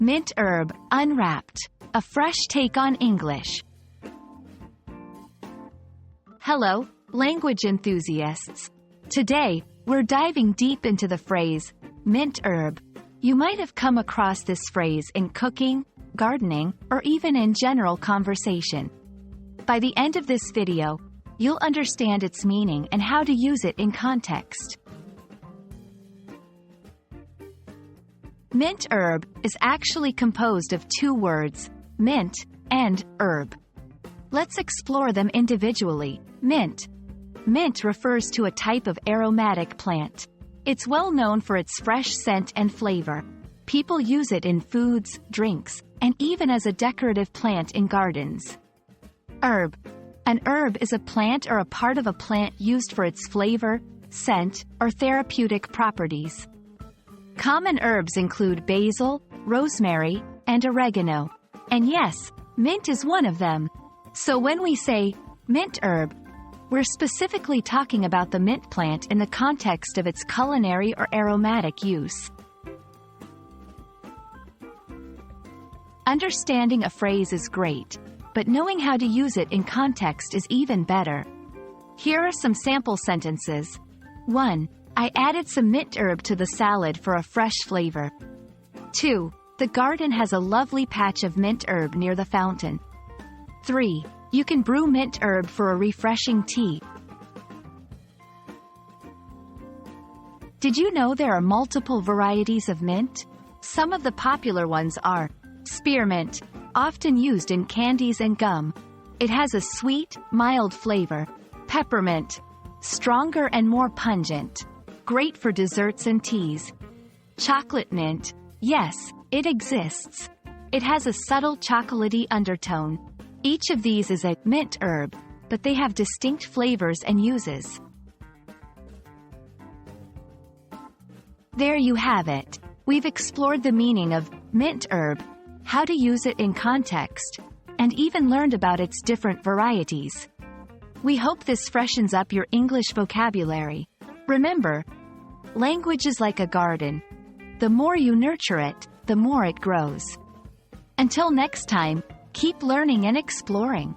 Mint herb, unwrapped. A fresh take on English. Hello, language enthusiasts. Today, we're diving deep into the phrase, mint herb. You might have come across this phrase in cooking, gardening, or even in general conversation. By the end of this video, you'll understand its meaning and how to use it in context. Mint herb is actually composed of two words, mint and herb. Let's explore them individually. Mint. Mint refers to a type of aromatic plant. It's well known for its fresh scent and flavor. People use it in foods, drinks, and even as a decorative plant in gardens. Herb. An herb is a plant or a part of a plant used for its flavor, scent, or therapeutic properties. Common herbs include basil, rosemary, and oregano. And yes, mint is one of them. So when we say mint herb, we're specifically talking about the mint plant in the context of its culinary or aromatic use. Understanding a phrase is great, but knowing how to use it in context is even better. Here are some sample sentences. 1. I added some mint herb to the salad for a fresh flavor. 2. The garden has a lovely patch of mint herb near the fountain. 3. You can brew mint herb for a refreshing tea. Did you know there are multiple varieties of mint? Some of the popular ones are spearmint, often used in candies and gum. It has a sweet, mild flavor. Peppermint, stronger and more pungent. Great for desserts and teas. Chocolate mint, yes, it exists. It has a subtle chocolatey undertone. Each of these is a mint herb, but they have distinct flavors and uses. There you have it. We've explored the meaning of mint herb, how to use it in context, and even learned about its different varieties. We hope this freshens up your English vocabulary. Remember, language is like a garden. The more you nurture it, the more it grows. Until next time, keep learning and exploring.